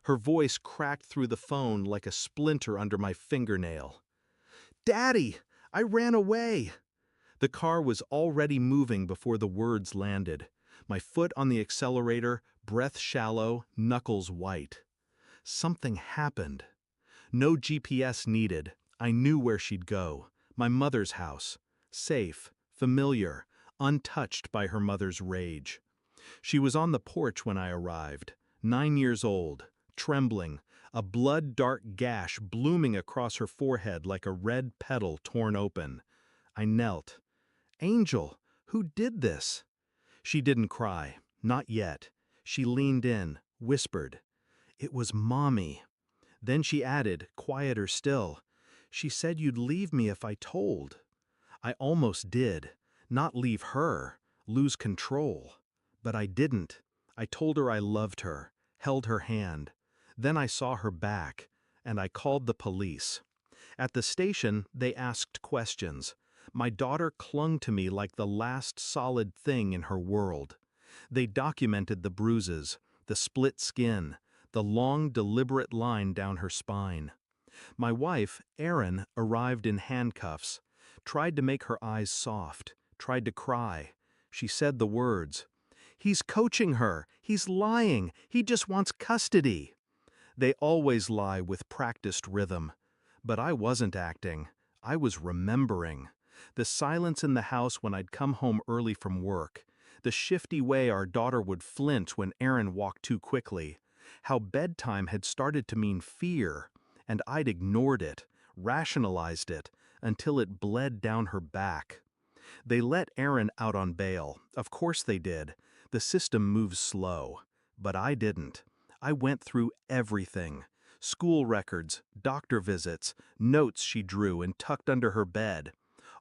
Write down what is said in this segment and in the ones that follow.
Her voice cracked through the phone like a splinter under my fingernail. "Daddy, I ran away!" The car was already moving before the words landed. My foot on the accelerator, breath shallow, knuckles white. Something happened. No GPS needed. I knew where she'd go. My mother's house. Safe, familiar, untouched by her mother's rage. She was on the porch when I arrived, 9 years old, trembling, a blood-dark gash blooming across her forehead like a red petal torn open. I knelt. "Angel, who did this?" She didn't cry, not yet. She leaned in, whispered, "It was Mommy." Then she added, quieter still, "She said you'd leave me if I told." I almost did. Not leave her, lose control. But I didn't. I told her I loved her, held her hand. Then I saw her back, and I called the police. At the station, they asked questions. My daughter clung to me like the last solid thing in her world. They documented the bruises, the split skin, the long, deliberate line down her spine. My wife, Erin, arrived in handcuffs, tried to make her eyes soft, tried to cry. She said the words, "He's coaching her, he's lying, he just wants custody." They always lie with practiced rhythm. But I wasn't acting, I was remembering. The silence in the house when I'd come home early from work, the shifty way our daughter would flinch when Erin walked too quickly, how bedtime had started to mean fear, and I'd ignored it, rationalized it, until it bled down her back. They let Erin out on bail, of course they did. The system moves slow. But I didn't. I went through everything. School records, doctor visits, notes she drew and tucked under her bed.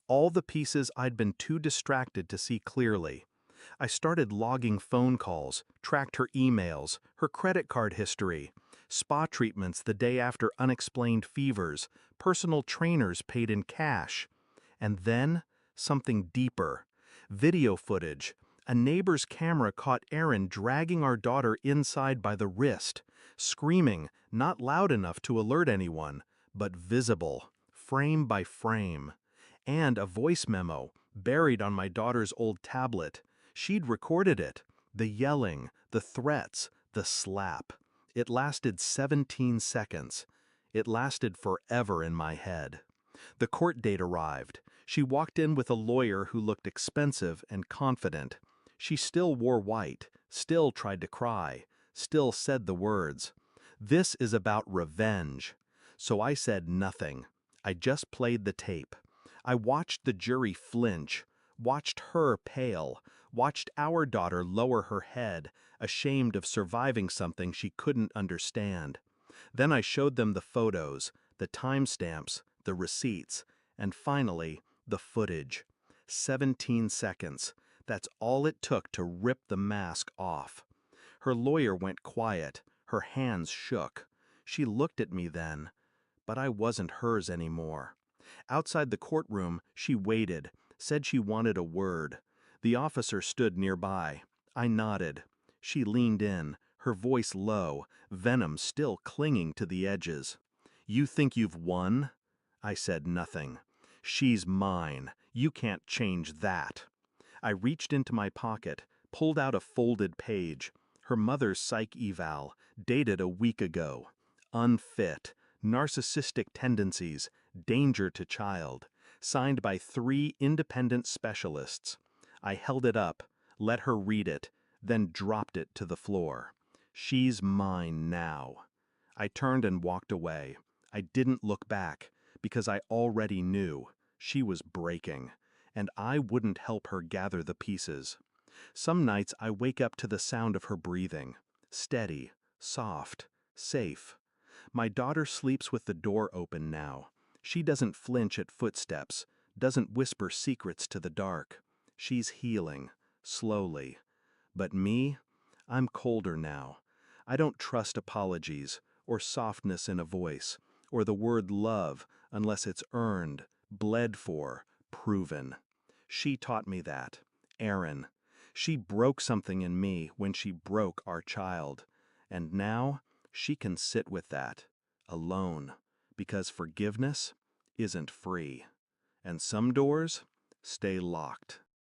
All the pieces I'd been too distracted to see clearly. I started logging phone calls, tracked her emails, her credit card history, spa treatments the day after unexplained fevers, personal trainers paid in cash. And then, something deeper. Video footage. A neighbor's camera caught Erin dragging our daughter inside by the wrist, screaming, not loud enough to alert anyone, but visible, frame by frame. And a voice memo, buried on my daughter's old tablet. She'd recorded it. The yelling, the threats, the slap. It lasted 17 seconds. It lasted forever in my head. The court date arrived. She walked in with a lawyer who looked expensive and confident. She still wore white, still tried to cry, still said the words. This is about revenge. So I said nothing. I just played the tape. I watched the jury flinch, watched her pale, watched our daughter lower her head, ashamed of surviving something she couldn't understand. Then I showed them the photos, the timestamps, the receipts, and finally, the footage. 17 seconds. That's all it took to rip the mask off. Her lawyer went quiet. Her hands shook. She looked at me then, but I wasn't hers anymore. Outside the courtroom, she waited, said she wanted a word. The officer stood nearby. I nodded. She leaned in, her voice low, venom still clinging to the edges. "You think you've won?" I said nothing. "She's mine. You can't change that." I reached into my pocket, pulled out a folded page. Her mother's psych eval, dated a week ago. Unfit, narcissistic tendencies, danger to child. Signed by 3 independent specialists. I held it up, let her read it, then dropped it to the floor. She's mine now. I turned and walked away. I didn't look back, because I already knew she was breaking, and I wouldn't help her gather the pieces. Some nights I wake up to the sound of her breathing, steady, soft, safe. My daughter sleeps with the door open now. She doesn't flinch at footsteps, doesn't whisper secrets to the dark. She's healing, slowly. But me, I'm colder now. I don't trust apologies, or softness in a voice, or the word love unless it's earned, bled for, proven. She taught me that. Erin. She broke something in me when she broke our child. And now, She can sit with that, alone, because forgiveness isn't free. And some doors stay locked.